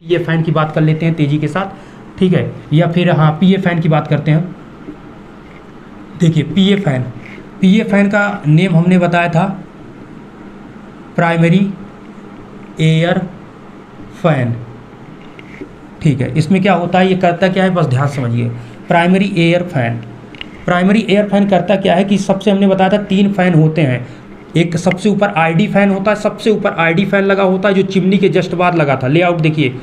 पीए fan की बात कर लेते हैं तेज़ी के साथ, ठीक है। या फिर हाँ, पीए फैन की बात करते हैं। देखिए पीए फैन का नेम हमने बताया था प्राइमरी एयर फैन, ठीक है। इसमें क्या होता है, ये करता क्या है, बस ध्यान समझिए। प्राइमरी एयर फैन करता क्या है कि सबसे हमने बताया था 3 फैन होते हैं। एक सबसे ऊपर आईडी फैन होता है, सबसे ऊपर आईडी फैन लगा होता है जो चिमनी के जस्ट बाद लगा था। लेआउट देखिए,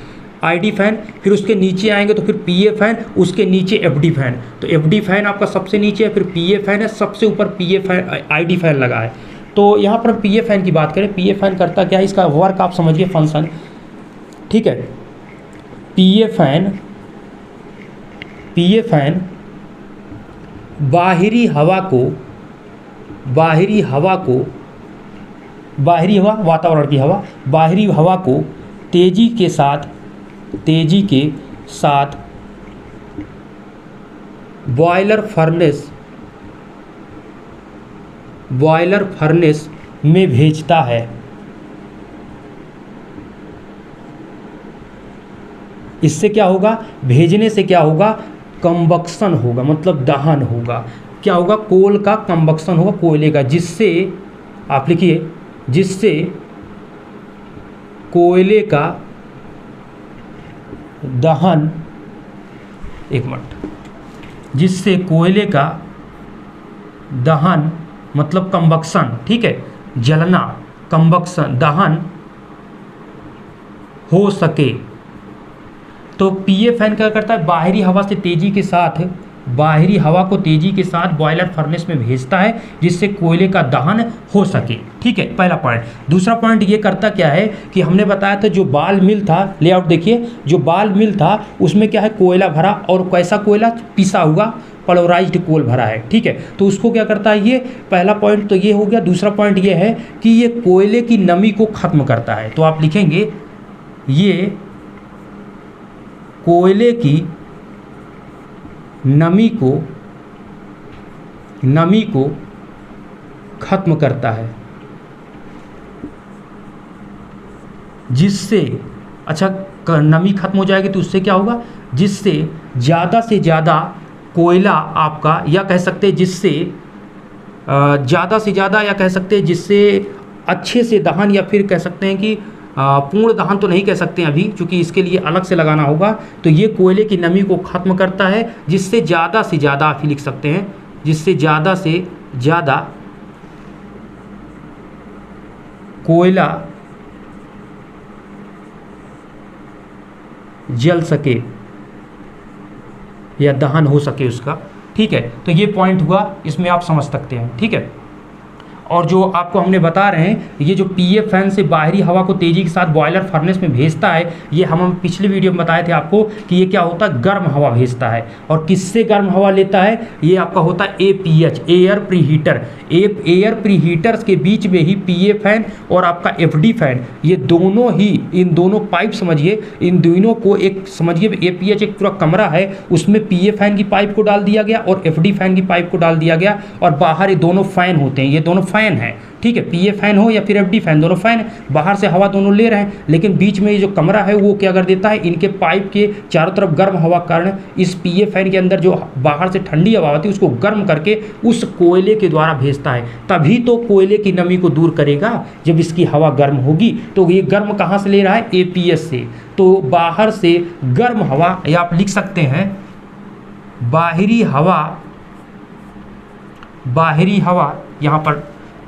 आईडी फैन, फिर उसके नीचे आएंगे तो फिर पीए फैन, उसके नीचे एफडी फैन। तो एफडी फैन आपका सबसे नीचे है, फिर पीए फैन है, सबसे ऊपर पीए फैन आईडी फैन लगा है। तो यहाँ पर पीए फैन की बात करें, पीए फैन करता क्या है, इसका वर्क आप समझिए, फंक्शन, ठीक है। पीए फैन बाहरी हवा वातावरण की हवा, बाहरी हवा को तेजी के साथ बॉयलर फर्नेस में भेजता है। इससे क्या होगा, भेजने से क्या होगा, कंबक्शन होगा, मतलब दहन होगा। क्या होगा, कोल का कंबक्शन होगा, कोयले का, जिससे आप लिखिए, जिससे कोयले का दहन, एक मिनट, जिससे कोयले का दहन मतलब कंबक्शन, ठीक है, जलना, कंबक्शन, दहन हो सके। तो पीए फैन क्या करता है, बाहरी हवा को तेजी के साथ बॉयलर फर्नेस में भेजता है जिससे कोयले का दहन हो सके, ठीक है, पहला पॉइंट। दूसरा पॉइंट ये करता क्या है कि हमने बताया था जो बाल मिल था, लेआउट देखिए, जो बाल मिल था उसमें क्या है, कोयला भरा, और कैसा कोयला, पिसा हुआ पलोराइज्ड कोल भरा है, ठीक है। तो उसको क्या करता है, ये पहला पॉइंट तो ये हो गया। दूसरा पॉइंट ये है कि ये कोयले की नमी को खत्म करता है। तो आप लिखेंगे ये कोयले की नमी को खत्म करता है, जिससे, अच्छा, नमी खत्म हो जाएगी तो उससे क्या होगा, जिससे ज़्यादा से ज़्यादा कोयला आपका, या कह सकते हैं जिससे ज़्यादा से ज़्यादा, या कह सकते हैं जिससे अच्छे से दहन, या फिर कह सकते हैं कि पूर्ण दहन तो नहीं कह सकते हैं अभी, क्योंकि इसके लिए अलग से लगाना होगा। तो ये कोयले की नमी को ख़त्म करता है, जिससे ज़्यादा से ज़्यादा, आप ही लिख सकते हैं, जिससे ज़्यादा से ज़्यादा कोयला जल सके या दहन हो सके उसका, ठीक है। तो ये पॉइंट हुआ, इसमें आप समझ सकते हैं, ठीक है। और जो आपको हमने बता रहे हैं, ये जो पीए फैन से बाहरी हवा को तेज़ी के साथ बॉयलर फर्नेस में भेजता है, ये हम पिछले वीडियो में बताए थे आपको कि ये क्या होता है, गर्म हवा भेजता है। और किससे गर्म हवा लेता है, ये आपका होता है एपीएच, एयर प्रीहीटर। एयर प्रीहीटर्स के बीच में ही पीए फैन और आपका एफडी फैन, ये दोनों ही, इन दोनों पाइप समझिए, इन दोनों को एक समझिए, एपीएच एक पूरा कमरा है, उसमें पीए फैन की पाइप को डाल दिया गया और एफडी फैन की पाइप को डाल दिया गया, और बाहर ये दोनों फैन होते हैं, ये दोनों फैन है, ठीक है। पीए फैन हो या फिर एफडी फैन, दोनों फैन है, बाहर से हवा दोनों ले रहे हैं, लेकिन बीच में ये जो कमरा है वो क्या कर देता है, इनके पाइप के चारों तरफ गर्म हवा कारण इस पीए फैन के अंदर जो बाहर से ठंडी हवा आती है उसको गर्म करके उस कोयले के द्वारा भेजता है। तभी तो कोयले की नमी को दूर करेगा जब इसकी हवा गर्म होगी। तो ये गर्म कहाँ से ले रहा है, एपीएस से। तो बाहर से गर्म हवा, या आप लिख सकते हैं बाहरी हवा, यहाँ पर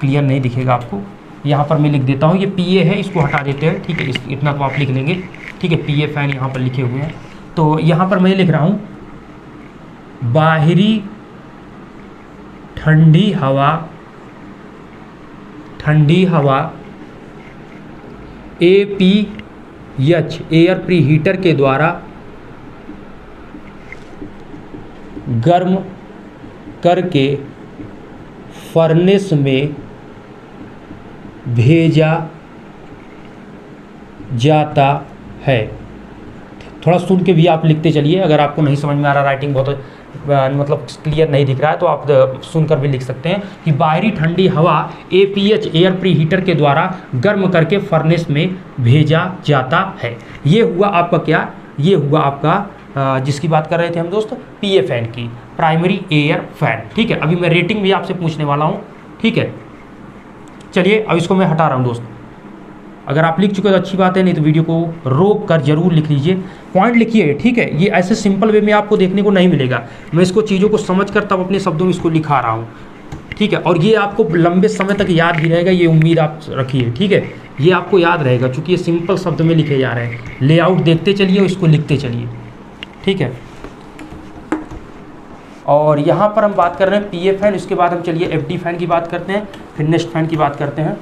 क्लियर नहीं दिखेगा आपको, यहाँ पर मैं लिख देता हूँ, ये पीए है, इसको हटा देते हैं, ठीक है, इतना तो आप लिख लेंगे, ठीक है। पीए फैन यहाँ पर लिखे हुए हैं, तो यहाँ पर मैं लिख रहा हूँ बाहरी ठंडी हवा एपीएच, एयर प्रीहीटर के द्वारा गर्म करके फर्नेस में भेजा जाता है। थोड़ा सुन के भी आप लिखते चलिए, अगर आपको नहीं समझ में आ रहा, राइटिंग बहुत मतलब क्लियर नहीं दिख रहा है, तो आप सुनकर भी लिख सकते हैं कि बाहरी ठंडी हवा APH एयर प्री हीटर के द्वारा गर्म करके फर्नेस में भेजा जाता है। ये हुआ आपका क्या, ये हुआ आपका जिसकी बात कर रहे थे हम दोस्त, PA फैन की, प्राइमरी एयर फैन। ठीक है, अभी मैं रेटिंग भी आपसे पूछने वाला हूँ। ठीक है, चलिए अब इसको मैं हटा रहा हूँ दोस्त। अगर आप लिख चुके हो तो अच्छी बात है, नहीं तो वीडियो को रोक कर जरूर लिख लीजिए, पॉइंट लिखिए। ठीक है, ये ऐसे सिंपल वे में आपको देखने को नहीं मिलेगा, मैं इसको चीज़ों को समझ कर तब अपने शब्दों में इसको लिखा रहा हूँ। ठीक है, और ये आपको लंबे समय तक याद भी रहेगा, ये उम्मीद आप रखिए। ठीक है, ये आपको याद रहेगा क्योंकि ये सिंपल शब्द में लिखे जा रहे हैं। लेआउट देखते चलिए और इसको लिखते चलिए। ठीक है, और यहाँ पर हम बात कर रहे हैं PA फैन, इसके बाद हम चलिए FD फैन की बात करते हैं, फिर नेक्स्ट फैन की बात करते हैं।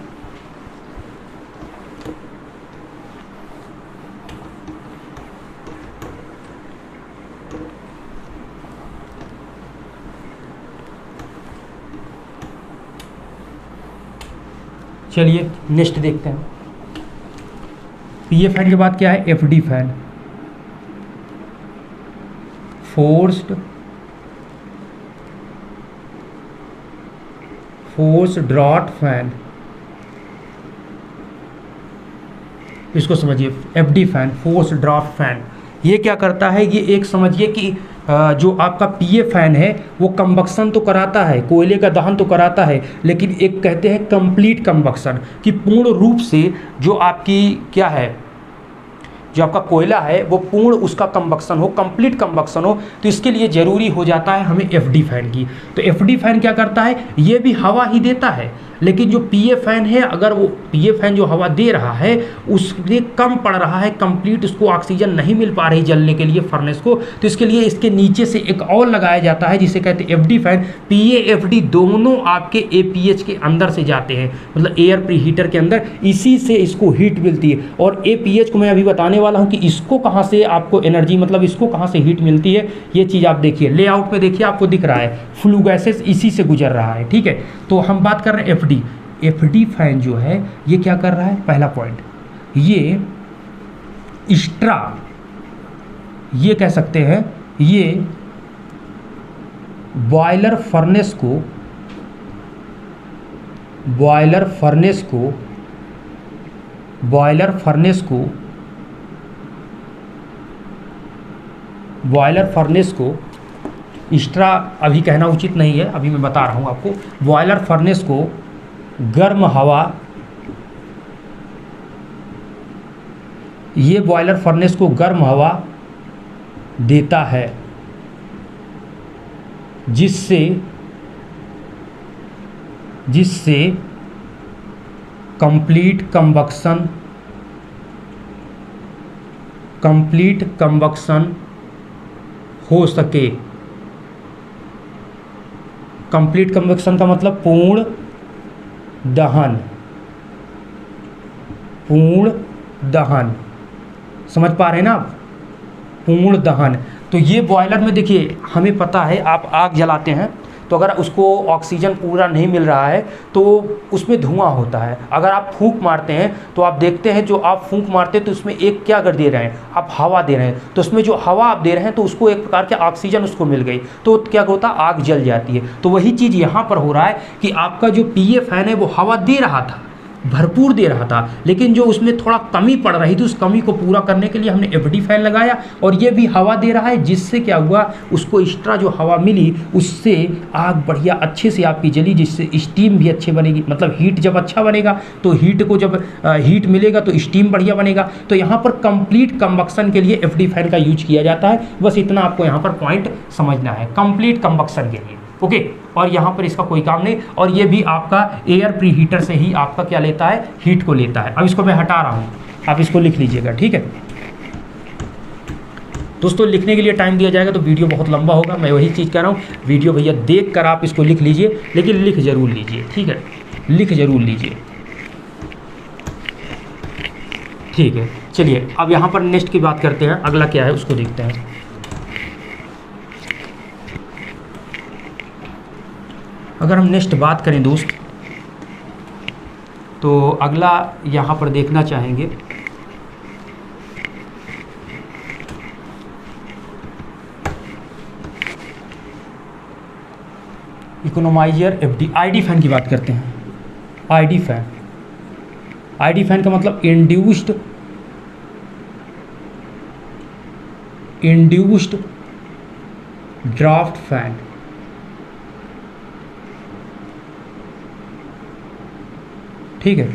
चलिए नेक्स्ट देखते हैं। PA फैन के बाद क्या है, FD fan, force draught fan. इसको समझिए, FD fan, force draught fan, ये क्या करता है, ये एक समझिए कि जो आपका PA फैन है वो कंबक्शन तो कराता है, कोयले का दहन तो कराता है, लेकिन एक कहते हैं कंप्लीट कंबक्शन, कि पूर्ण रूप से जो आपकी क्या है, जो आपका कोयला है वो पूर्ण उसका कंबक्शन हो, कंप्लीट कंबक्शन हो, तो इसके लिए ज़रूरी हो जाता है हमें FD फैन की। तो FD फैन क्या करता है, ये भी हवा ही देता है, लेकिन जो PA फैन है, अगर वो PA फैन जो हवा दे रहा है उससे कम पड़ रहा है, कंप्लीट उसको ऑक्सीजन नहीं मिल पा रही जलने के लिए फर्नेस को, तो इसके लिए इसके नीचे से एक और लगाया जाता है जिसे कहते हैं FD फैन। PA FD दोनों आपके APH के अंदर से जाते हैं, मतलब एयर प्री हीटर के अंदर, इसी से इसको हीट मिलती है। और APH को मैं अभी बताने वाला हूँ कि इसको कहाँ से आपको एनर्जी, मतलब इसको कहाँ से हीट मिलती है, ये चीज़ आप देखिए, लेआउट में देखिए आपको दिख रहा है, फ्लू गैसेस इसी से गुजर रहा है। ठीक है, तो हम बात कर रहे हैं FD फैन जो है ये क्या कर रहा है, पहला पॉइंट, ये एक्स्ट्रा, ये कह सकते हैं, ये बॉयलर फर्नेस को एक्स्ट्रा अभी कहना उचित नहीं है, अभी मैं बता रहा हूँ आपको, बॉयलर फर्नेस को गर्म हवा, ये बॉयलर फर्नेस को गर्म हवा देता है, जिससे कंप्लीट कंबक्शन हो सके। कंप्लीट कंबक्शन का मतलब पूर्ण दहन, समझ पा रहे हैं ना आप, पूर्ण दहन। तो ये बॉयलर में देखिए, हमें पता है आप आग जलाते हैं तो अगर उसको ऑक्सीजन पूरा नहीं मिल रहा है तो उसमें धुआं होता है। अगर आप फूंक मारते हैं तो आप देखते हैं, जो आप फूंक मारते हैं तो उसमें एक क्या कर दे रहे हैं, आप हवा दे रहे हैं, तो उसमें जो हवा आप दे रहे हैं तो उसको एक प्रकार के ऑक्सीजन उसको मिल गई, तो क्या होता है, आग जल जाती है। तो वही चीज़ यहाँ पर हो रहा है कि आपका जो PA फैन है वो हवा दे रहा था, भरपूर दे रहा था, लेकिन जो उसमें थोड़ा कमी पड़ रही थी, उस कमी को पूरा करने के लिए हमने FD फैन लगाया, और ये भी हवा दे रहा है, जिससे क्या हुआ, उसको एक्स्ट्रा जो हवा मिली उससे आग बढ़िया अच्छे से आपकी जली, जिससे स्टीम भी अच्छे बनेगी, मतलब हीट जब अच्छा बनेगा तो हीट को जब हीट मिलेगा तो स्टीम बढ़िया बनेगा। तो यहाँ पर कंप्लीट कंबक्शन के लिए FD फैन का यूज किया जाता है, बस इतना आपको यहाँ पर पॉइंट समझना है, कंप्लीट कंबक्शन के लिए। ओके, और यहाँ पर इसका कोई काम नहीं, और ये भी आपका एयर प्री हीटर से ही आपका क्या लेता है, हीट को लेता है। अब इसको मैं हटा रहा हूँ, आप इसको लिख लीजिएगा। ठीक है दोस्तों, लिखने के लिए टाइम दिया जाएगा तो वीडियो बहुत लंबा होगा, मैं वही चीज़ कह रहा हूँ, वीडियो भैया देख कर आप इसको लिख लीजिए, लेकिन लिख जरूर लीजिए। ठीक है, लिख जरूर लीजिए। ठीक है, चलिए अब यहाँ पर नेक्स्ट की बात करते हैं, अगला क्या है उसको देखते हैं। अगर हम नेक्स्ट बात करें दोस्त, तो अगला यहाँ पर देखना चाहेंगे इकोनोमाइजर एफडी, आईडी फैन की बात करते हैं। आईडी फैन, आईडी फैन का मतलब इंड्यूस्ड ड्राफ्ट फैन। ठीक है,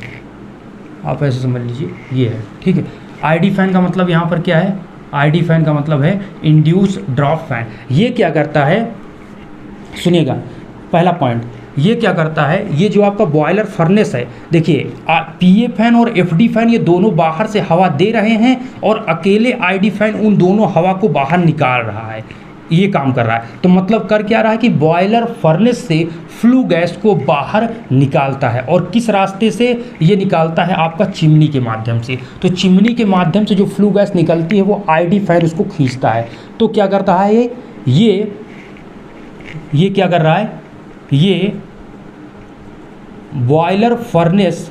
आप ऐसे समझ लीजिए ये है। ठीक है, आईडी फैन का मतलब यहाँ पर क्या है, आईडी फैन का मतलब है इंड्यूस ड्राफ्ट फैन। ये क्या करता है, सुनिएगा पहला पॉइंट, ये क्या करता है, ये जो आपका बॉयलर फर्नेस है, देखिए पीए फैन और एफडी फैन ये दोनों बाहर से हवा दे रहे हैं और अकेले आईडी फैन उन दोनों हवा को बाहर निकाल रहा है, ये काम कर रहा है। तो मतलब कर क्या रहा है कि बॉयलर फर्नेस से फ्लू गैस को बाहर निकालता है। और किस रास्ते से ये निकालता है, आपका चिमनी के माध्यम से। तो चिमनी के माध्यम से जो फ्लू गैस निकलती है वो आईडी फैन उसको खींचता है। तो क्या करता है ये क्या कर रहा है, ये बॉयलर फर्नेस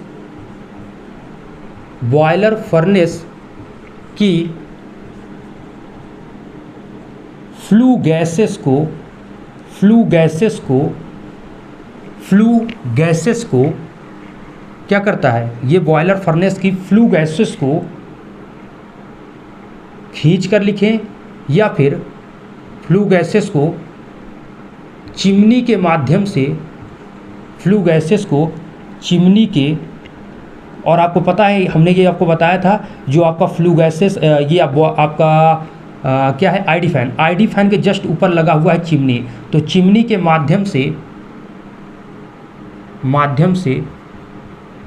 की फ्लू गैसेस को क्या करता है, ये बॉयलर फर्नेस की फ्लू गैसेस को खींच कर लिखें या फिर फ्लू गैसेस को चिमनी के माध्यम से, फ्लू गैसेस को चिमनी के, और आपको पता है हमने ये आपको बताया था जो आपका फ्लू गैसेस ये आपका क्या है, आईडी फैन। आईडी फैन के जस्ट ऊपर लगा हुआ है चिमनी। तो चिमनी के माध्यम से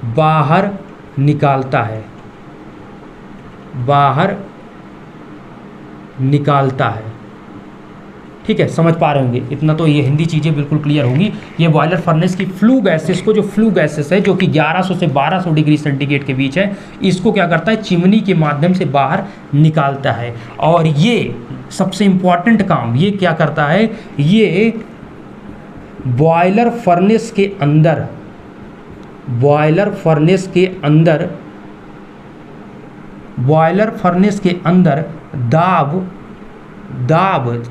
बाहर निकालता है। ठीक है, समझ पा रहे होंगे इतना, तो ये हिंदी चीज़ें बिल्कुल क्लियर होंगी। ये बॉयलर फर्नेस की फ्लू गैसेस को, जो फ्लू गैसेस है जो कि 1100 से 1200 डिग्री सेंटीग्रेड के बीच है, इसको क्या करता है, चिमनी के माध्यम से बाहर निकालता है। और ये सबसे इम्पॉर्टेंट काम ये क्या करता है, ये बॉयलर फर्नेस के अंदर दाब,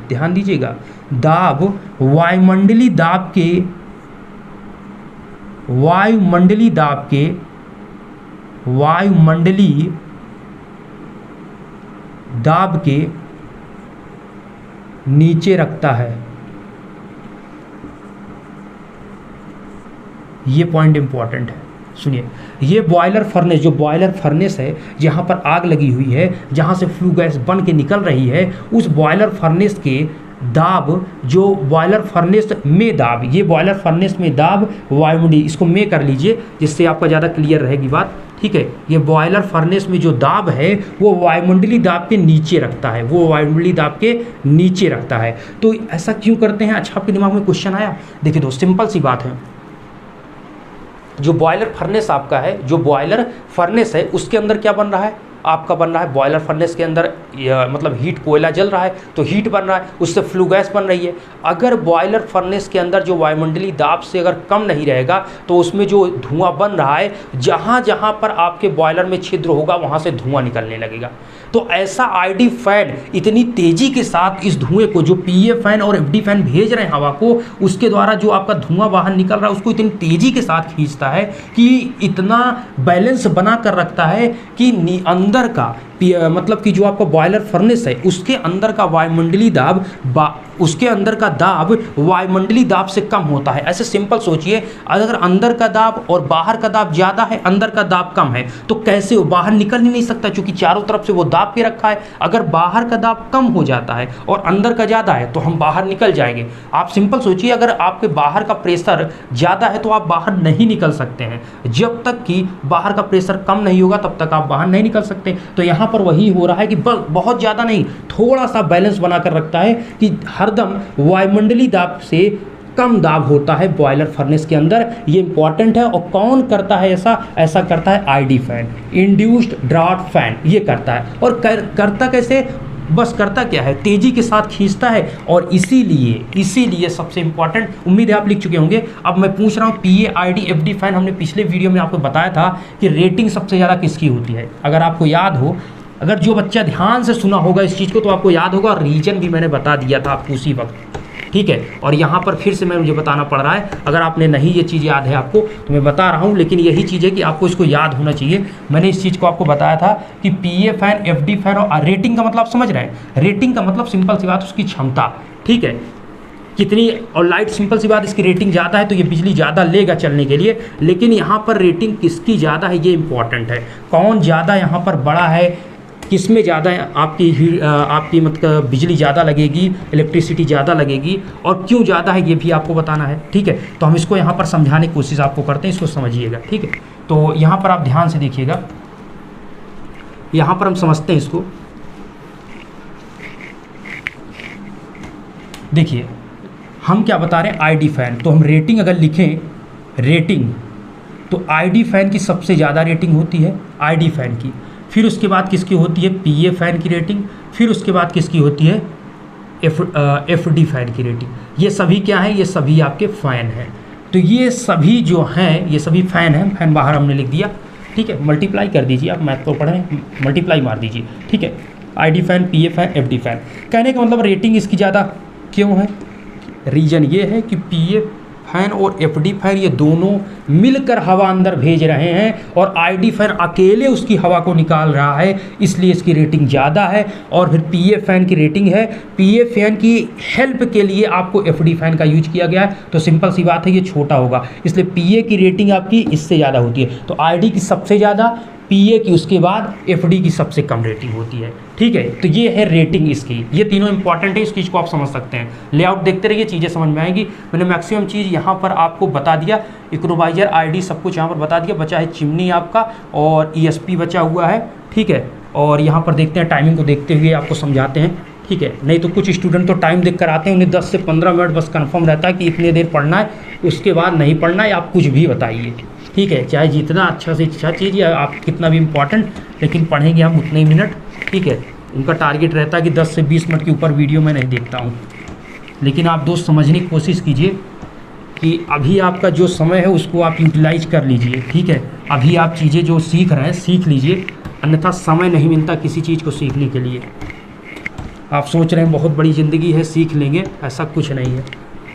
ध्यान दीजिएगा, दाब वायुमंडलीय दाब के नीचे रखता है। ये पॉइंट इंपॉर्टेंट है, सुनिए। ये बॉयलर फर्नेस, जो बॉयलर फर्नेस है जहाँ पर आग लगी हुई है, जहाँ से फ्लू गैस बन के निकल रही है, उस बॉयलर फर्नेस के दाब, जो बॉयलर फर्नेस में दाब, ये बॉयलर फर्नेस में दाब वायुमंडलीय, इसको में कर लीजिए जिससे आपका ज़्यादा क्लियर रहेगी बात। ठीक है, ये बॉयलर फर्नेस में जो दाब है वो वायुमंडलीय दाब के नीचे रखता है, तो ऐसा क्यों करते हैं? अच्छा, आपके दिमाग में क्वेश्चन आया? देखिए दोस्त, सिंपल सी बात है, जो बॉयलर फर्नेस आपका है, जो बॉयलर फर्नेस है उसके अंदर क्या बन रहा है, आपका बन रहा है बॉयलर फर्नेस के अंदर मतलब हीट, कोयला जल रहा है तो हीट बन रहा है, उससे फ्लू गैस बन रही है। अगर बॉयलर फर्नेस के अंदर जो वायुमंडलीय दाब से अगर कम नहीं रहेगा तो उसमें जो धुआं बन रहा है, जहाँ जहाँ पर आपके बॉयलर में छिद्र होगा वहाँ से धुआं निकलने लगेगा। तो ऐसा आईडी फैन इतनी तेज़ी के साथ इस धुएं को, जो पीए फैन और एफडी फैन भेज रहे हैं हवा को, उसके द्वारा जो आपका धुआं बाहर निकल रहा है उसको इतनी तेज़ी के साथ खींचता है कि इतना बैलेंस बना कर रखता है कि अंदर का मतलब कि जो आपका बॉयलर फर्नेस है उसके अंदर का वायुमंडलीय दाब वायुमंडलीय दाब से कम होता है। ऐसे सिंपल सोचिए, अगर अंदर का दाब और बाहर का दाब ज़्यादा है, अंदर का दाब कम है, तो कैसे वो बाहर निकल ही नहीं सकता, क्योंकि चारों तरफ से वो दाब के रखा है। अगर बाहर का दाब कम हो जाता है और अंदर का ज़्यादा है तो हम बाहर निकल जाएंगे। आप सिंपल सोचिए, अगर आपके बाहर का प्रेशर ज़्यादा है तो आप बाहर नहीं निकल सकते हैं। जब तक कि बाहर का प्रेशर कम नहीं होगा तब तक आप बाहर नहीं निकल सकते। तो यहाँ पर वही हो रहा है कि बहुत ज़्यादा नहीं, थोड़ा सा बैलेंस बनाकर रखता है कि हरदम वायुमंडलीय दाब से कम दाब होता है बॉयलर फर्नेस के अंदर। ये इंपॉर्टेंट है। और कौन करता है ऐसा करता है ID fan, induced draft fan, ये करता है। और करता कैसे, बस करता क्या है, तेज़ी के साथ खींचता है। और इसीलिए सबसे इंपॉर्टेंट, उम्मीद है आप लिख चुके होंगे। अब मैं पूछ रहा हूँ, पीए, आईडी, एफडी फैन, हमने पिछले वीडियो में आपको बताया था कि रेटिंग सबसे ज़्यादा किसकी होती है। अगर आपको याद हो, अगर जो बच्चा ध्यान से सुना होगा इस चीज़ को तो आपको याद होगा, और रीजन भी मैंने बता दिया था आपको उसी वक्त। ठीक है। और यहाँ पर फिर से मुझे बताना पड़ रहा है, अगर आपने नहीं ये चीज़ याद है आपको तो मैं बता रहा हूँ, लेकिन यही चीज़ है कि आपको इसको याद होना चाहिए। मैंने इस चीज़ को आपको बताया था कि PA फैन, FD फैन और रेटिंग का मतलब समझ रहे हैं। रेटिंग का मतलब सिंपल सी बात उसकी क्षमता, ठीक है, कितनी, और लाइट सिंपल सी बात इसकी रेटिंग ज़्यादा है तो ये बिजली ज़्यादा लेगा चलने के लिए। लेकिन यहाँ पर रेटिंग किसकी ज़्यादा है ये इंपॉर्टेंट है, कौन ज़्यादा यहाँ पर बड़ा है, किस में ज़्यादा आपकी मतलब बिजली ज़्यादा लगेगी, इलेक्ट्रिसिटी ज़्यादा लगेगी और क्यों ज़्यादा है ये भी आपको बताना है, ठीक है। तो हम इसको यहाँ पर समझाने की कोशिश आपको करते हैं, इसको समझिएगा, ठीक है। तो यहाँ पर आप ध्यान से देखिएगा, यहाँ पर हम समझते हैं इसको। देखिए हम क्या बता रहे हैं, ID फैन, तो हम रेटिंग अगर लिखें, रेटिंग, तो ID फैन की सबसे ज़्यादा रेटिंग होती है ID फैन की, फिर उसके बाद किसकी होती है PA फैन की रेटिंग, फिर उसके बाद किसकी होती है FD फैन की रेटिंग। ये सभी क्या है, ये सभी आपके फ़ैन हैं। तो ये सभी जो हैं ये सभी फ़ैन हैं, फैन बाहर हमने लिख दिया, ठीक है। मल्टीप्लाई कर दीजिए, आप मैथ तो पढ़ें, मल्टीप्लाई मार दीजिए, ठीक है। ID fan, PA fan, FD fan, कहने का मतलब रेटिंग इसकी ज़्यादा क्यों है, रीज़न ये है कि PA फैन और FD फैन ये दोनों मिलकर हवा अंदर भेज रहे हैं और ID फैन अकेले उसकी हवा को निकाल रहा है, इसलिए इसकी रेटिंग ज़्यादा है। और फिर PA फैन की रेटिंग है, PA फैन की हेल्प के लिए आपको FD फैन का यूज किया गया है, तो सिंपल सी बात है ये छोटा होगा, इसलिए PA की रेटिंग आपकी इससे ज़्यादा होती है। तो ID की सबसे ज़्यादा, PA की उसके बाद, FD की सबसे कम रेटिंग होती है, ठीक है। तो ये है रेटिंग इसकी, ये तीनों इंपॉर्टेंट है, इस चीज़ को आप समझ सकते हैं। लेआउट देखते रहिए, चीज़ें समझ में आएंगी। मैंने मैक्सिमम चीज़ यहाँ पर आपको बता दिया, इकोनोमाइजर, ID सब कुछ यहाँ पर बता दिया। बचा है चिमनी आपका और ESP बचा हुआ है, ठीक है। और यहाँ पर देखते हैं, टाइमिंग को देखते हुए आपको समझाते हैं, ठीक है। नहीं तो कुछ स्टूडेंट तो टाइम देख कर आते हैं, उन्हें 10 से 15 मिनट बस कंफर्म रहता है कि इतनी देर पढ़ना है, उसके बाद नहीं पढ़ना है, आप कुछ भी बताइए, ठीक है। चाहे जितना अच्छा से अच्छा चीज़ या आप कितना भी इम्पॉर्टेंट, लेकिन पढ़ेंगे हम उतने ही मिनट, ठीक है। उनका टारगेट रहता है कि 10 से 20 मिनट के ऊपर वीडियो मैं नहीं देखता हूँ। लेकिन आप दोस्त समझने की कोशिश कीजिए कि अभी आपका जो समय है उसको आप यूटिलाइज कर लीजिए, ठीक है। अभी आप चीज़ें जो सीख रहे हैं सीख लीजिए, अन्यथा समय नहीं मिलता किसी चीज़ को सीखने के लिए। आप सोच रहे हैं बहुत बड़ी ज़िंदगी है सीख लेंगे, ऐसा कुछ नहीं है।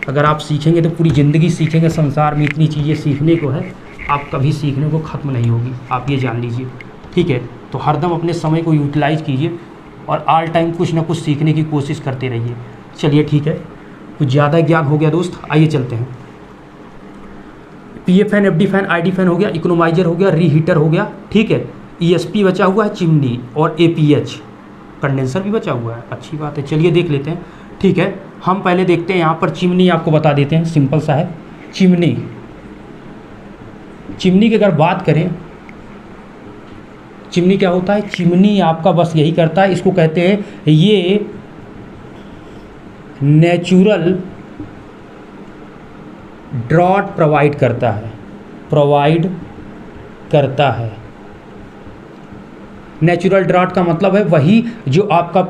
अगर आप सीखेंगे तो पूरी ज़िंदगी सीखेंगे, संसार में इतनी चीज़ें सीखने को है, आप कभी सीखने को ख़त्म नहीं होगी, आप ये जान लीजिए, ठीक है। तो हरदम अपने समय को यूटिलाइज कीजिए और ऑल टाइम कुछ ना कुछ सीखने की कोशिश करते रहिए। चलिए ठीक है, कुछ ज़्यादा ज्ञान हो गया दोस्त, आइए चलते हैं। PA fan, FD fan, ID fan हो गया, इकोनोमाइजर हो गया, रीहीटर हो गया, ठीक है। ESP बचा हुआ है, चिमनी, और APH कंडेंसर भी बचा हुआ है, अच्छी बात है। चलिए देख लेते हैं, ठीक है। हम पहले देखते हैं यहाँ पर चिमनी, आपको बता देते हैं, सिंपल सा है। चिमनी, चिमनी की अगर बात करें, चिमनी क्या होता है, चिमनी आपका बस यही करता है, इसको कहते हैं ये नेचुरल ड्रॉट प्रोवाइड करता है, प्रोवाइड करता है। नेचुरल ड्रॉट का मतलब है वही जो आपका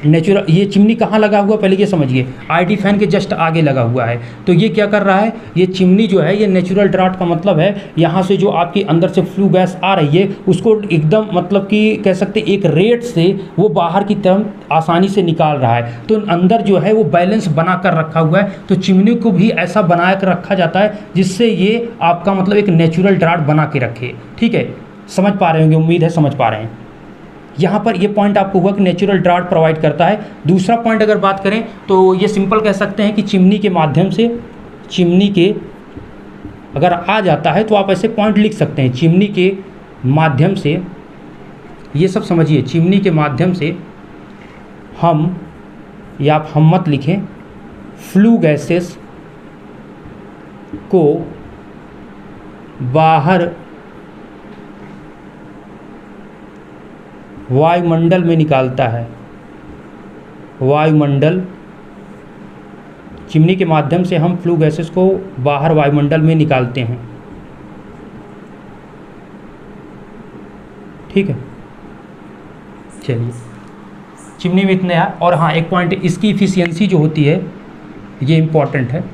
नेचुरल, ये चिमनी कहाँ लगा हुआ पहले ये समझिए, ID फैन के जस्ट आगे लगा हुआ है। तो ये क्या कर रहा है, ये चिमनी जो है, ये नेचुरल ड्रॉट का मतलब है यहाँ से जो आपकी अंदर से फ्लू गैस आ रही है उसको एकदम मतलब कि कह सकते एक रेट से वो बाहर की तरफ आसानी से निकाल रहा है। तो अंदर जो है वो बैलेंस बना कर रखा हुआ है। तो चिमनी को भी ऐसा बना कर रखा जाता है जिससे ये आपका मतलब एक नेचुरल ड्रॉट बना के रखे, ठीक है। समझ पा रहे होंगे, उम्मीद है समझ पा रहे हैं। यहाँ पर ये पॉइंट आपको हुआ कि नेचुरल ड्रॉट प्रोवाइड करता है। दूसरा पॉइंट अगर बात करें तो ये सिंपल कह सकते हैं कि चिमनी के माध्यम से, चिमनी के अगर आ जाता है तो आप ऐसे पॉइंट लिख सकते हैं, चिमनी के माध्यम से, ये सब समझिए, चिमनी के माध्यम से हम, या आप हम मत लिखें, फ्लू गैसेस को बाहर वायुमंडल में निकालता है। वायुमंडल, चिमनी के माध्यम से हम फ्लू गैसेस को बाहर वायुमंडल में निकालते हैं, ठीक है। चलिए, चिमनी में इतने है। और हाँ, एक पॉइंट, इसकी इफ़िशियंसी जो होती है ये इम्पॉर्टेंट है।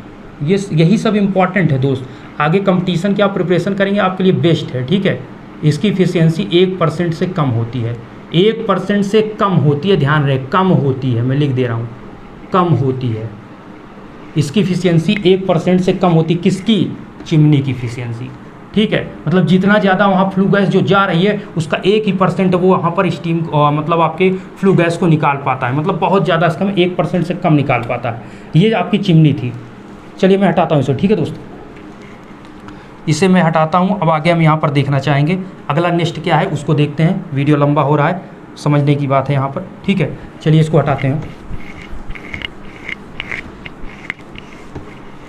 ये यही सब इम्पॉर्टेंट है दोस्त। आगे कंपटीशन की आप प्रिपरेशन करेंगे आपके लिए बेस्ट है, ठीक है। इसकी इफ़िशियंसी 1% से कम होती है, 1% से कम होती है, ध्यान रहे, कम होती है, मैं लिख दे रहा हूँ, कम होती है, इसकी इफिशियंसी 1% से कम होती, किसकी? चिमनी की इफिशियंसी, ठीक है। मतलब जितना ज़्यादा वहाँ फ्लू गैस जो जा रही है उसका 1% वो वहाँ पर स्टीम मतलब आपके फ्लू गैस को निकाल पाता है, मतलब बहुत ज़्यादा इसका 1% से कम निकाल पाता है। ये आपकी चिमनी थी। चलिए मैं हटाता हूँ इसे, ठीक है दोस्तों, इसे मैं हटाता हूँ। अब आगे हम यहाँ पर देखना चाहेंगे अगला नेक्स्ट क्या है उसको देखते हैं। वीडियो लंबा हो रहा है, समझने की बात है यहाँ पर, ठीक है। चलिए इसको हटाते हैं।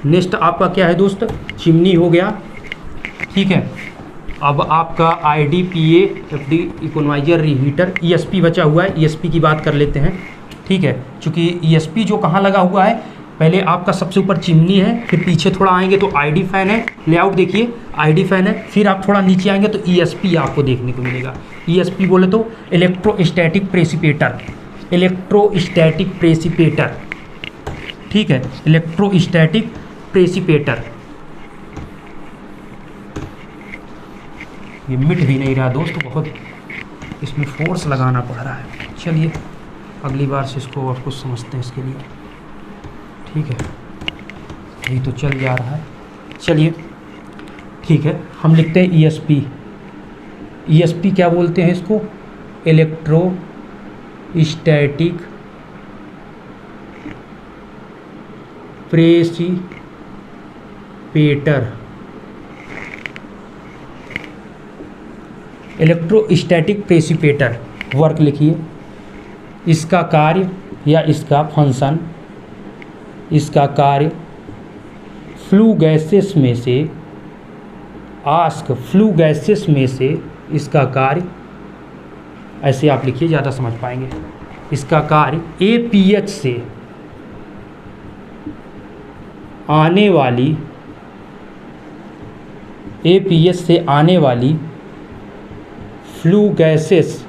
नेक्स्ट आपका क्या है दोस्त? चिमनी हो गया, ठीक है। अब आपका IDPA इकोनॉमाइजर रीहीटर ESP बचा हुआ है। ESP की बात कर लेते हैं, ठीक है। चूँकि ESP जो कहाँ लगा हुआ है, पहले आपका सबसे ऊपर चिमनी है, फिर पीछे थोड़ा आएंगे तो ID फैन है। लेआउट देखिए, ID फैन है, फिर आप थोड़ा नीचे आएंगे तो ESP आपको देखने को मिलेगा। ESP बोले तो इलेक्ट्रोस्टैटिक प्रेसिपिटेटर, इलेक्ट्रोस्टैटिक प्रेसिपिटेटर, ठीक है, इलेक्ट्रोस्टैटिक प्रेसिपिटेटर। ये मिट भी नहीं रहा दोस्त, बहुत इसमें फोर्स लगाना पड़ रहा है। चलिए अगली बार से इसको आप कुछ समझते हैं इसके लिए, ठीक है। यही तो चल जा रहा है। चलिए ठीक है, हम लिखते हैं ESP। ESP क्या बोलते हैं इसको? Electrostatic precipitator, electrostatic precipitator. Work लिखिए, इसका कार्य या इसका फंक्शन, इसका कार्य फ्लू गैसेस में से, आस्क फ्लू गैसेस में से इसका कार्य, ऐसे आप लिखिए ज़्यादा समझ पाएंगे। इसका कार्य APH से आने वाली, APH से आने वाली फ्लू गैसेस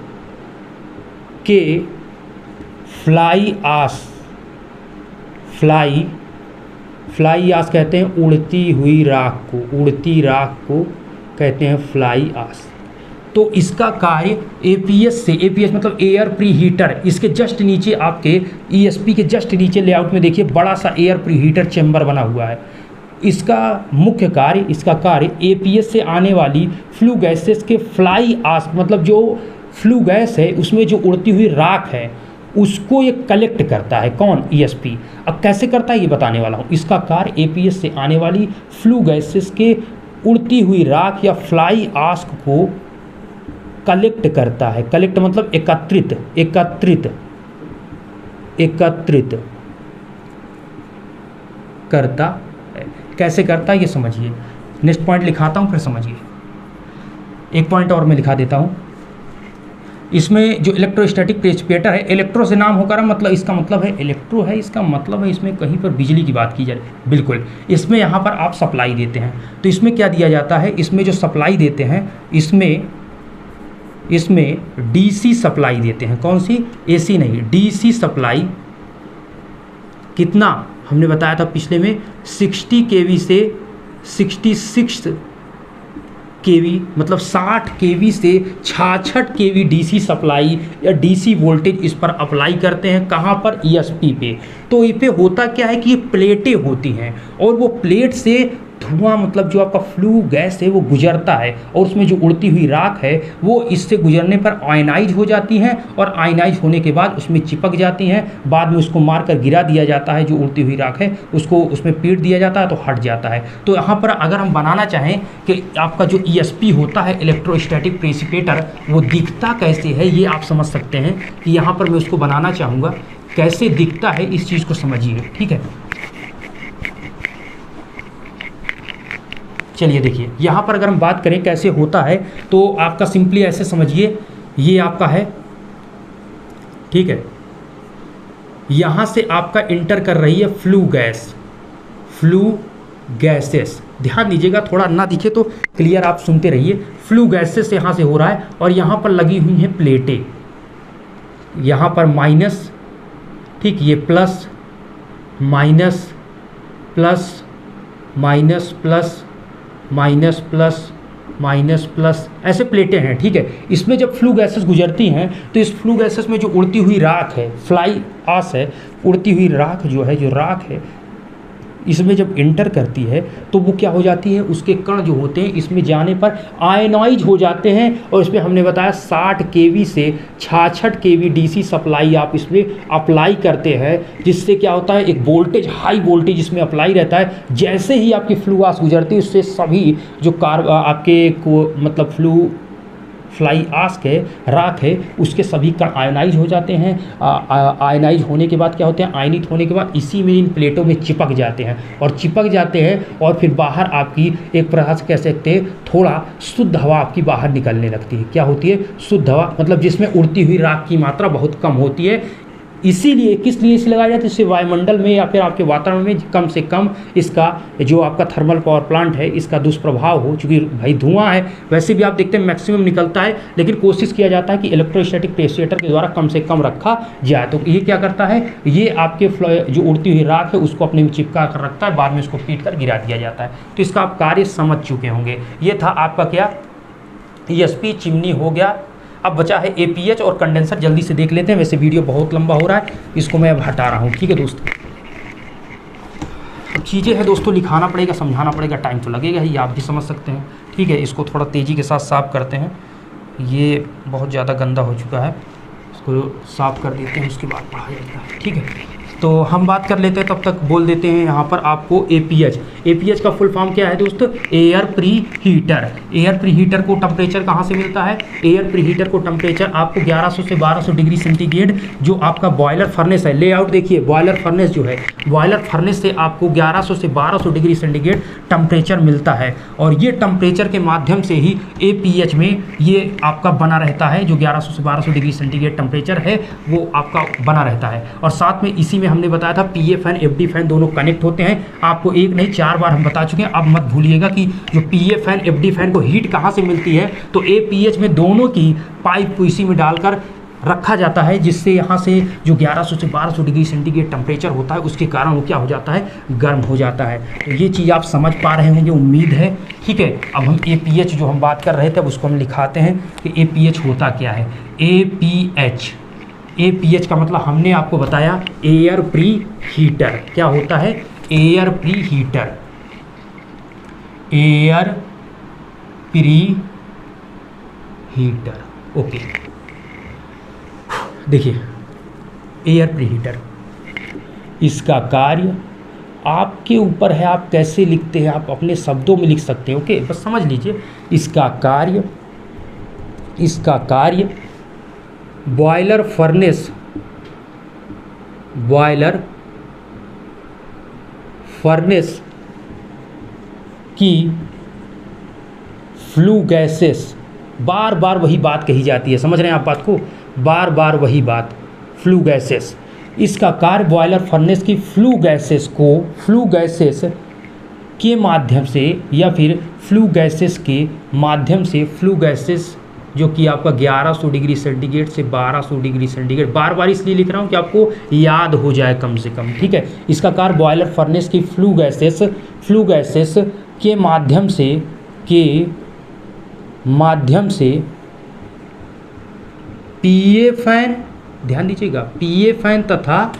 के फ्लाई आस, फ्लाई आस कहते हैं उड़ती हुई राख को, उड़ती राख को कहते हैं फ्लाई आस। तो इसका कार्य APH से, APH मतलब एयर प्री हीटर, इसके जस्ट नीचे आपके ESP के जस्ट नीचे लेआउट में देखिए बड़ा सा एयर प्री हीटर चैम्बर बना हुआ है। इसका मुख्य कार्य, इसका कार्य APH से आने वाली फ्लू गैसेस के फ्लाई आस्क, मतलब जो फ्लू गैस है उसमें जो उड़ती हुई राख है उसको ये कलेक्ट करता है। कौन? ESP। अब कैसे करता है ये बताने वाला हूँ। इसका कार्य APH से आने वाली फ्लू गैसेस के उड़ती हुई राख या फ्लाई आस्क को कलेक्ट करता है। कलेक्ट मतलब एकत्रित, एकत्रित, एकत्रित करता है। कैसे करता है ये समझिए। नेक्स्ट पॉइंट लिखाता हूँ फिर समझिए। एक पॉइंट और मैं लिखा देता हूँ। इसमें जो इलेक्ट्रोस्टैटिक प्रेसिपिटेटर है, इलेक्ट्रो से नाम होकर मतलब इसका मतलब है इलेक्ट्रो है, इसका मतलब है इसमें कहीं पर बिजली की बात की जाए। बिल्कुल, इसमें यहाँ पर आप सप्लाई देते हैं तो इसमें क्या दिया जाता है, इसमें जो सप्लाई देते हैं इसमें DC सप्लाई देते हैं। कौन सी? AC नहीं, DC सप्लाई। कितना हमने बताया था पिछले में, 60 kV से 66 kV, मतलब 60 kV से 66 kV DC सप्लाई या DC वोल्टेज इस पर अप्लाई करते हैं। कहाँ पर? ESP पे। तो ये पे होता क्या है कि ये प्लेटें होती हैं और वो प्लेट से धुआं, मतलब जो आपका फ्लू गैस है वो गुजरता है और उसमें जो उड़ती हुई राख है वो इससे गुजरने पर आयनाइज हो जाती हैं और आयनाइज होने के बाद उसमें चिपक जाती हैं। बाद में उसको मारकर गिरा दिया जाता है, जो उड़ती हुई राख है उसको उसमें पीट दिया जाता है तो हट जाता है। तो यहाँ पर अगर हम बनाना चाहें कि आपका जो ESP होता है इलेक्ट्रोस्टैटिक प्रेसिपिटेटर, वो दिखता कैसे है ये आप समझ सकते हैं कि यहाँ पर मैं उसको बनाना चाहूँगा। कैसे दिखता है इस चीज़ को समझिए, ठीक है। चलिए देखिए, यहाँ पर अगर हम बात करें कैसे होता है तो आपका सिंपली ऐसे समझिए, ये आपका है, ठीक है। यहाँ से आपका इंटर कर रही है फ्लू गैस, फ्लू गैसेस। ध्यान दीजिएगा, थोड़ा ना दिखे तो क्लियर आप सुनते रहिए। फ्लू गैसेस यहाँ से हो रहा है और यहाँ पर लगी हुई हैं प्लेटें, यहाँ पर माइनस, ठीक, ये plus minus plus minus plus minus plus minus plus, ऐसे प्लेटें हैं, ठीक है। इसमें जब फ्लू गैसेस गुजरती हैं तो इस फ्लू गैसेस में जो उड़ती हुई राख है, फ्लाई आस है, उड़ती हुई राख जो है, जो राख है इसमें जब एंटर करती है तो वो क्या हो जाती है, उसके कण जो होते हैं इसमें जाने पर आयनाइज हो जाते हैं। और इसमें हमने बताया 60 केवी से 66 केवी डीसी सप्लाई आप इसमें अप्लाई करते हैं, जिससे क्या होता है, एक वोल्टेज, हाई वोल्टेज इसमें अप्लाई रहता है। जैसे ही आपकी फ्लू आस गुजरती है उससे सभी जो आपके को मतलब फ्लाई आस्क है, राख है, उसके सभी कण आयनाइज हो जाते हैं। आयनाइज होने के बाद क्या होते हैं, आयनित होने के बाद इसी में इन प्लेटों में चिपक जाते हैं और चिपक जाते हैं और फिर बाहर आपकी एक प्रकार से कह सकते हैं थोड़ा शुद्ध हवा आपकी बाहर निकलने लगती है। क्या होती है, शुद्ध हवा, मतलब जिसमें उड़ती हुई राख की मात्रा बहुत कम होती है। इसीलिए किस लिए इसे लगाया जाता है, इससे वायुमंडल में या फिर आपके वातावरण में कम से कम इसका जो आपका थर्मल पावर प्लांट है इसका दुष्प्रभाव हो। चूँकि भाई धुआं है, वैसे भी आप देखते हैं मैक्सिमम निकलता है, लेकिन कोशिश किया जाता है कि इलेक्ट्रोस्टैटिक प्रेसिएटर के द्वारा कम से कम रखा जाए। तो ये क्या करता है, ये आपके जो उड़ती हुई राख है उसको अपने में चिपका कर रखता है, बाद में उसको पीट कर गिरा दिया जाता है। तो इसका आप कार्य समझ चुके होंगे। ये था आपका क्या, ESP चिमनी हो गया। अब बचा है APH और कंडेंसर, जल्दी से देख लेते हैं, वैसे वीडियो बहुत लंबा हो रहा है, इसको मैं अब हटा रहा हूँ। ठीक है दोस्तों, अब चीज़ें हैं दोस्तों, लिखाना पड़ेगा, समझाना पड़ेगा, टाइम तो लगेगा ही, आप भी समझ सकते हैं। ठीक है, इसको थोड़ा तेज़ी के साथ साफ़ करते हैं, ये बहुत ज़्यादा गंदा हो चुका है, इसको साफ़ कर देते हैं, उसके बाद पढ़ा जाता है। ठीक है, तो हम बात कर लेते हैं, तब तक बोल देते हैं यहाँ पर आपको APH का फुल फॉर्म क्या है दोस्तों, air pre heater. Air pre heater को टेम्परेचर कहाँ से मिलता है, एयर प्री हीटर को टेम्परेचर आपको 1100 से 1200 डिग्री सेंटीग्रेड, जो आपका बॉयलर फर्नेस है, लेआउट देखिए, बॉयलर फर्नेस जो है, बॉयलर फर्नेस से आपको 1100 से 1200 डिग्री सेंटीग्रेड टेम्परेचर मिलता है। और ये टेम्परेचर के माध्यम से ही APH में ये आपका बना रहता है, जो 1100 से 1200 डिग्री सेंटीग्रेड टेम्परेचर है वो आपका बना रहता है। और साथ में इसी में हमने बताया था PA फैन FD फैन दोनों कनेक्ट होते हैं, आपको एक नहीं 4 बार हम बता चुके हैं। अब मत भूलिएगा कि जो PA फैन FD फैन को हीट कहाँ से मिलती है, तो APH में दोनों की पाइप को इसी में डालकर रखा जाता है, जिससे यहाँ से जो 1100 से 1200 डिग्री सेंटीग्रेड टेम्परेचर होता है उसके कारण वो क्या हो जाता है, गर्म हो जाता है। तो ये चीज़ आप समझ पा रहे होंगे, उम्मीद है। ठीक है, अब हम APH जो हम बात कर रहे थे अब उसको हम लिखाते हैं कि APH होता क्या है। APH का मतलब हमने आपको बताया एयर प्री हीटर। क्या होता है, air pre heater, air pre heater. Okay, देखिए एयर प्री हीटर, इसका कार्य आपके ऊपर है, आप कैसे लिखते हैं, आप अपने शब्दों में लिख सकते हैं। ओके, बस समझ लीजिए, इसका कार्य बॉयलर फर्नेस की फ्लू गैसेस, बार बार वही बात कही जाती है, समझ रहे हैं आप बात को, बार बार वही बात, फ्लू गैसेस। इसका कार्य बॉयलर फर्नेस की फ्लू गैसेस के माध्यम से या फिर फ्लू गैसेस जो कि आपका 1100 डिग्री सेंटीग्रेड से 1200 डिग्री सेंटीग्रेड, बार बार इसलिए लिख रहा हूँ कि आपको याद हो जाए कम से कम। ठीक है, इसका कार्य बॉयलर फर्नेस की फ्लू गैसेस के माध्यम से PA फैन, ध्यान दीजिएगा, PA फैन तथा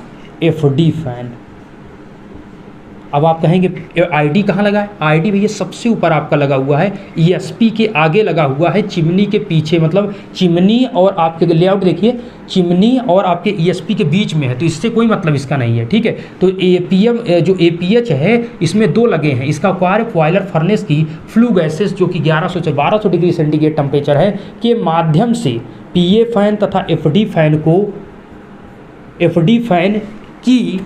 FD फैन। अब आप कहेंगे ID कहाँ लगा है, ID भैया सबसे ऊपर आपका लगा हुआ है, ESP के आगे लगा हुआ है, चिमनी के पीछे, मतलब चिमनी और आपके लेआउट देखिए, चिमनी और आपके ESP के बीच में है, तो इससे कोई मतलब इसका नहीं है। ठीक है, तो जो APH है इसमें 2 लगे हैं। इसका कार्य बॉयलर फर्नेस की फ्लू गैसेस जो कि 1100 से 1200 डिग्री सेंटीग्रेड टेम्परेचर है के माध्यम से PA फैन तथा FD फैन की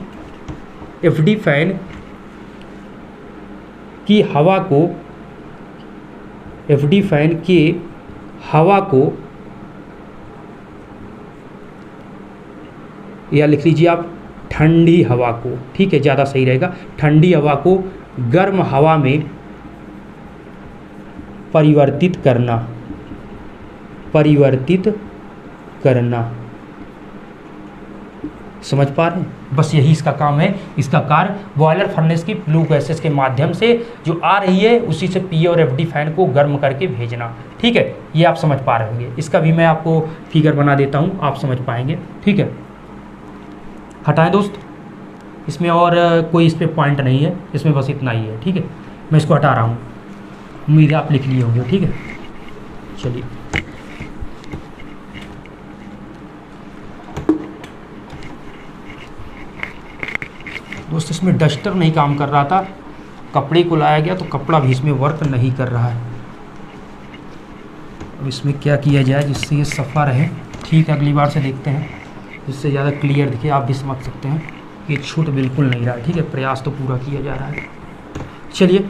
हवा को या लिख लीजिए आप ठंडी हवा को, ठीक है, ज़्यादा सही रहेगा, ठंडी हवा को गर्म हवा में परिवर्तित करना। समझ पा रहे हैं, बस यही इसका काम है। इसका कार्य बॉयलर फर्नेस की फ्लू गैसेस के माध्यम से जो आ रही है उसी से PA और FD फैन को गर्म करके भेजना। ठीक है, ये आप समझ पा रहे होंगे। इसका भी मैं आपको फिगर बना देता हूँ, आप समझ पाएंगे। ठीक है, हटाएं दोस्त, इसमें और कोई इस पर पॉइंट नहीं है, इसमें बस इतना ही है। ठीक है, मैं इसको हटा रहा हूँ, उम्मीद है आप लिख लिए होंगे। ठीक है, चलिए दोस्त, इसमें डस्टर नहीं काम कर रहा था, कपड़े को लाया गया तो कपड़ा भी इसमें वर्क नहीं कर रहा है। अब इसमें क्या किया जाए जिससे ये सफ़ा रहे। ठीक है, अगली बार से देखते हैं जिससे ज़्यादा क्लियर दिखे, आप भी समझ सकते हैं। ये छूट बिल्कुल नहीं रहा है। ठीक है, प्रयास तो पूरा किया जा रहा है। चलिए,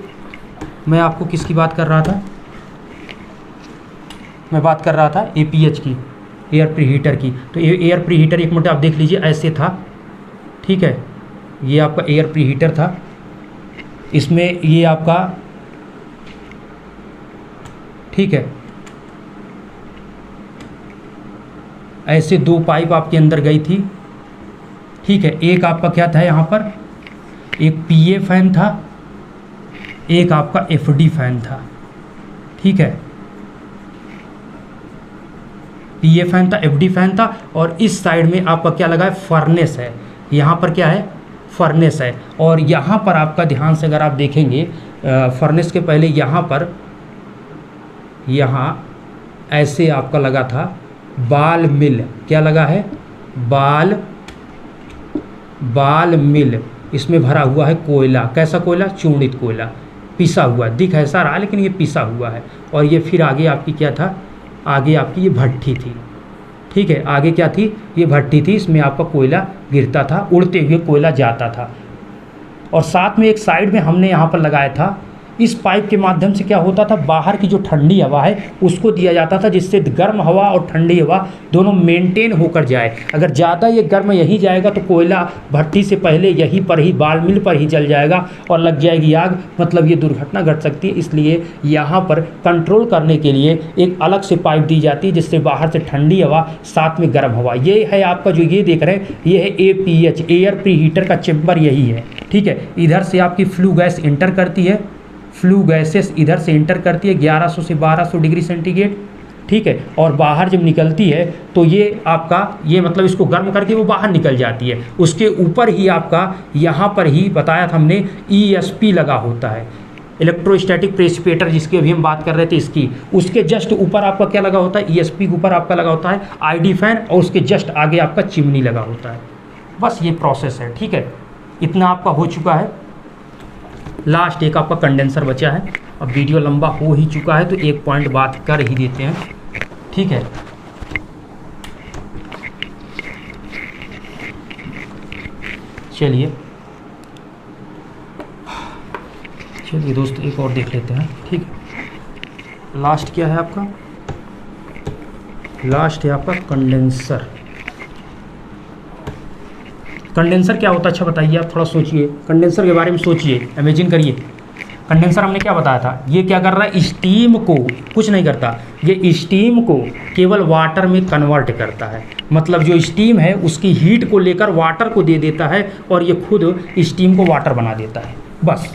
मैं आपको किसकी बात कर रहा था? मैं बात कर रहा था APH की, एयर प्रीहीटर की। तो ये एयर प्रीहीटर एक मिनट आप देख लीजिए, ऐसे था। ठीक है, ये आपका एयर प्रीहीटर था। इसमें ये आपका, ठीक है, ऐसे 2 पाइप आपके अंदर गई थी। ठीक है, एक आपका क्या था यहाँ पर, एक PA फैन था, एक आपका FD फैन था। ठीक है, PA फैन था, FD फैन था, और इस साइड में आपका क्या लगा है, फर्नेस है। यहाँ पर क्या है, फर्नेस है। और यहाँ पर आपका ध्यान से अगर आप देखेंगे, फर्नेस के पहले यहाँ पर, यहाँ ऐसे आपका लगा था बाल मिल। क्या लगा है, बाल मिल। इसमें भरा हुआ है कोयला। कैसा कोयला, चूर्णित कोयला, पिसा हुआ। दिख ऐसा रहा लेकिन ये पिसा हुआ है। और ये फिर आगे आपकी क्या था, आगे आपकी ये भट्ठी थी। ठीक है, आगे क्या थी, ये भट्टी थी, इसमें आपका कोयला गिरता था, उड़ते हुए कोयला जाता था। और साथ में एक साइड में हमने यहाँ पर लगाया था, इस पाइप के माध्यम से क्या होता था, बाहर की जो ठंडी हवा है उसको दिया जाता था, जिससे गर्म हवा और ठंडी हवा दोनों मेंटेन होकर जाए। अगर ज़्यादा ये गर्म यहीं जाएगा तो कोयला भट्टी से पहले यहीं पर ही बाल मिल पर ही जल जाएगा और लग जाएगी आग, मतलब ये दुर्घटना घट सकती है। इसलिए यहाँ पर कंट्रोल करने के लिए एक अलग से पाइप दी जाती है, जिससे बाहर से ठंडी हवा साथ में गर्म हवा। ये है आपका जो ये देख रहे हैं, ये है APH, एयर प्रीहीटर का चेम्बर यही है। ठीक है, इधर से आपकी फ्लू गैस इंटर करती है, फ्लू गैसेस इधर से इंटर करती है 1100 से 1200 डिग्री सेंटीग्रेड। ठीक है, और बाहर जब निकलती है तो ये आपका, ये मतलब इसको गर्म करके वो बाहर निकल जाती है। उसके ऊपर ही आपका, यहाँ पर ही बताया था हमने, ESP लगा होता है, इलेक्ट्रोस्टैटिक प्रेसिपिटेटर, जिसकी अभी हम बात कर रहे थे इसकी। उसके जस्ट ऊपर आपका क्या लगा होता है, ESP के ऊपर आपका लगा होता है ID फैन, और उसके जस्ट आगे आपका चिमनी लगा होता है। बस ये प्रोसेस है। ठीक है, इतना आपका हो चुका है। लास्ट एक आपका कंडेंसर बचा है। अब वीडियो लंबा हो ही चुका है तो एक पॉइंट बात कर ही देते हैं। ठीक है, चलिए दोस्त, एक और देख लेते हैं। ठीक है, लास्ट क्या है आपका, लास्ट है आपका कंडेंसर। कंडेंसर क्या होता है, अच्छा बताइए आप, थोड़ा सोचिए कंडेंसर के बारे में, सोचिए, इमेजिन करिए। कंडेंसर हमने क्या बताया था, ये क्या कर रहा है, स्टीम को, कुछ नहीं करता, ये स्टीम को केवल वाटर में कन्वर्ट करता है। मतलब जो स्टीम है उसकी हीट को लेकर वाटर को दे देता है और ये खुद स्टीम को वाटर बना देता है। बस,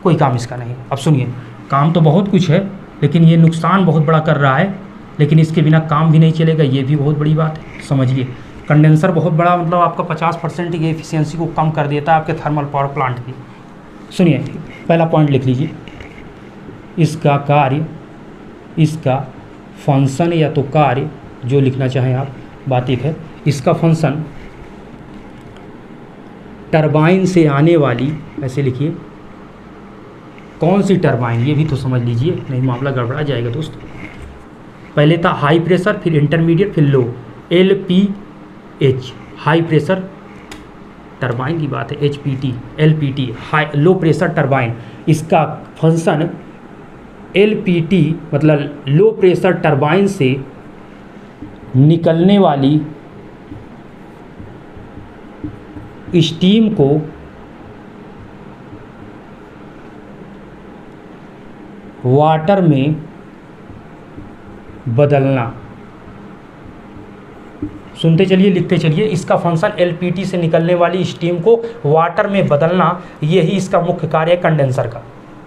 कोई काम इसका नहीं। अब सुनिए, काम तो बहुत कुछ है लेकिन ये नुकसान बहुत बड़ा कर रहा है, लेकिन इसके बिना काम भी नहीं चलेगा, ये भी बहुत बड़ी बात है। समझिए, कंडेंसर बहुत बड़ा, मतलब आपका 50% की एफिशिएंसी को कम कर देता है आपके थर्मल पावर प्लांट की। सुनिए, पहला पॉइंट लिख लीजिए, इसका कार्य, इसका फंक्शन या तो कार्य, जो लिखना चाहें आप, बात एक है। इसका फंक्शन टरबाइन से आने वाली, ऐसे लिखिए, कौन सी टरबाइन, ये भी तो समझ लीजिए, नहीं मामला गड़बड़ा जाएगा दोस्त। पहले था हाई प्रेशर, फिर इंटरमीडिएट, फिर लो, LPH हाई प्रेशर टरबाइन की बात है, HPT LPT high low pressure turbine. इसका फंक्शन LPT मतलब लो प्रेशर टरबाइन से निकलने वाली स्टीम को वाटर में बदलना। सुनते चलिए, लिखते चलिए, इसका फंक्शन LPT से निकलने वाली स्टीम को वाटर में बदलना, यही इसका मुख्य कार्य है कंडेंसर का।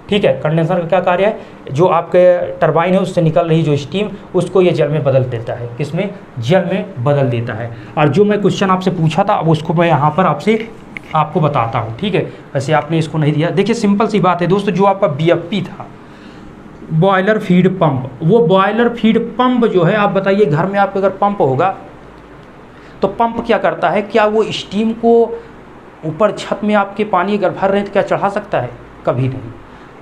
ठीक है, कंडेंसर का क्या कार्य है, जो आपके टरबाइन है उससे निकल रही जो स्टीम, उसको ये जल में बदल देता है। किसमें, जल में बदल देता है। और जो मैं क्वेश्चन आपसे पूछा था, अब उसको मैं यहाँ पर आपसे आपको बताता हूँ, ठीक है। वैसे आपने इसको नहीं दिया। देखिए सिंपल सी बात है दोस्तों, जो आपका BFP था, बॉयलर फीड पंप, वो बॉयलर फीड पंप जो है, आप बताइए घर में आपके अगर पंप होगा तो पंप क्या करता है, क्या वो स्टीम को ऊपर छत में आपके पानी अगर भर रहे हैं तो क्या चढ़ा सकता है? कभी नहीं,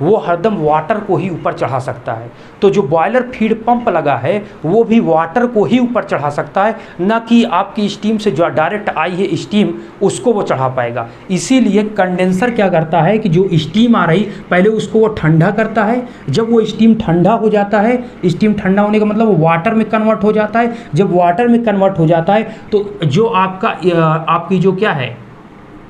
वो हरदम वाटर को ही ऊपर चढ़ा सकता है। तो जो बॉयलर फीड पंप लगा है वो भी वाटर को ही ऊपर चढ़ा सकता है, ना कि आपकी स्टीम से जो डायरेक्ट आई है स्टीम उसको वो चढ़ा पाएगा। इसीलिए कंडेंसर क्या करता है कि जो स्टीम आ रही पहले उसको वो ठंडा करता है। जब वो स्टीम ठंडा हो जाता है, स्टीम ठंडा होने का मतलब वो वाटर में कन्वर्ट हो जाता है। जब वाटर में कन्वर्ट हो जाता है तो जो आपकी जो क्या है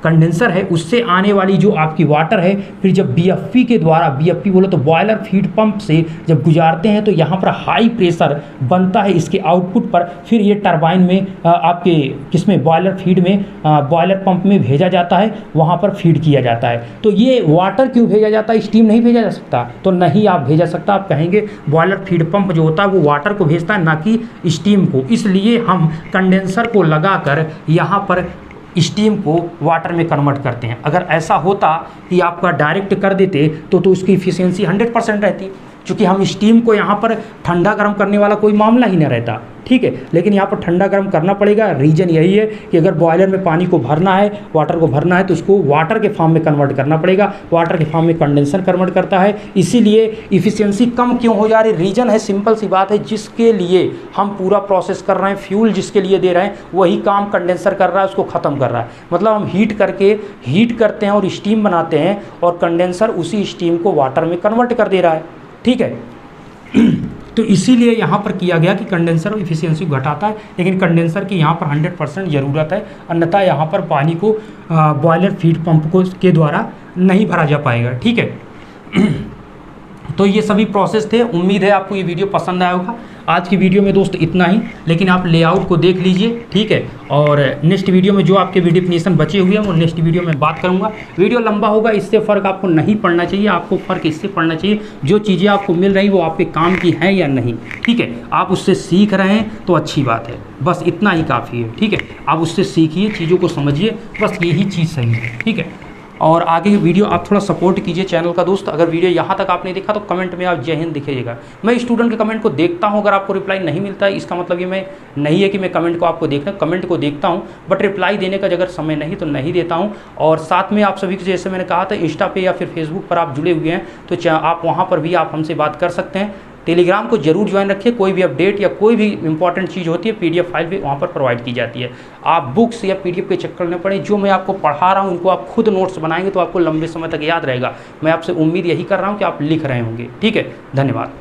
कंडेंसर है, उससे आने वाली जो आपकी वाटर है, फिर जब BFP के द्वारा, BFP बोलो तो बॉयलर फीड पंप से जब गुजारते हैं तो यहाँ पर हाई प्रेशर बनता है इसके आउटपुट पर। फिर ये टरबाइन में आपके किसमें, बॉयलर फीड में, बॉयलर पंप में भेजा जाता है, वहाँ पर फीड किया जाता है। तो ये वाटर क्यों भेजा जाता है, स्टीम नहीं भेजा जा सकता? तो नहीं आप भेजा सकता। आप कहेंगे बॉयलर फीड पंप जो होता है वो वाटर को भेजता है, ना कि स्टीम को। इसलिए हम कंडेंसर को लगाकर यहाँ पर स्टीम को वाटर में कन्वर्ट करते हैं। अगर ऐसा होता कि आपका डायरेक्ट कर देते तो उसकी इफिशियंसी 100% रहती, क्योंकि हम स्टीम को यहाँ पर ठंडा गर्म करने वाला कोई मामला ही नहीं रहता, ठीक है। लेकिन यहाँ पर ठंडा गर्म करना पड़ेगा। रीज़न यही है कि अगर बॉयलर में पानी को भरना है, वाटर को भरना है, तो उसको वाटर के फॉर्म में कन्वर्ट करना पड़ेगा। वाटर के फॉर्म में कंडेंसर कन्वर्ट करता है, इसीलिए इफिशियंसी कम क्यों हो जा रही? रीज़न है, सिंपल सी बात है, जिसके लिए हम पूरा प्रोसेस कर रहे हैं, फ्यूल जिसके लिए दे रहे हैं, वही काम कंडेंसर कर रहा है, उसको ख़त्म कर रहा है। मतलब हम हीट करते हैं और स्टीम बनाते हैं, और कंडेंसर उसी स्टीम को वाटर में कन्वर्ट कर दे रहा है, ठीक है। तो इसीलिए यहाँ पर किया गया कि कंडेंसर इफिशियंसी घटाता है, लेकिन कंडेंसर की यहाँ पर 100% ज़रूरत है, अन्यथा यहाँ पर पानी को बॉयलर फीड पंप को के द्वारा नहीं भरा जा पाएगा, ठीक है। तो ये सभी प्रोसेस थे। उम्मीद है आपको ये वीडियो पसंद आया होगा। आज की वीडियो में दोस्त इतना ही, लेकिन आप लेआउट को देख लीजिए, ठीक है। और नेक्स्ट वीडियो में जो आपके डिफिनीशन बचे हुए हैं वो नेक्स्ट वीडियो में बात करूंगा। वीडियो लंबा होगा, इससे फ़र्क आपको नहीं पड़ना चाहिए। आपको फ़र्क इससे पड़ना चाहिए जो चीज़ें आपको मिल रही वो आपके काम की हैं या नहीं, ठीक है। आप उससे सीख रहे हैं तो अच्छी बात है, बस इतना ही काफ़ी है, ठीक है। आप उससे सीखिए, चीज़ों को समझिए, बस यही चीज़ सही है, ठीक है। और आगे की वीडियो आप थोड़ा सपोर्ट कीजिए चैनल का दोस्त। अगर वीडियो यहाँ तक आपने देखा तो कमेंट में आप जय हिंद दिखाइएगा। मैं स्टूडेंट के कमेंट को देखता हूँ, अगर आपको रिप्लाई नहीं मिलता है इसका मतलब ये मैं नहीं है कि मैं कमेंट को आपको कमेंट को देखता हूँ, बट रिप्लाई देने का अगर समय नहीं तो नहीं देता हूँ। और साथ में आप सभी को, जैसे मैंने कहा था, इंस्टा पे या फिर फेसबुक पर आप जुड़े हुए हैं तो आप वहाँ पर भी आप हमसे बात कर सकते हैं। टेलीग्राम को जरूर ज्वाइन रखिए, कोई भी अपडेट या कोई भी इंपॉर्टेंट चीज़ होती है PDF फाइल भी वहाँ पर प्रोवाइड की जाती है। आप बुक्स या PDF के चक्कर में पड़े, जो मैं आपको पढ़ा रहा हूँ उनको आप खुद नोट्स बनाएंगे तो आपको लंबे समय तक याद रहेगा। मैं आपसे उम्मीद यही कर रहा हूँ कि आप लिख रहे होंगे, ठीक है। धन्यवाद।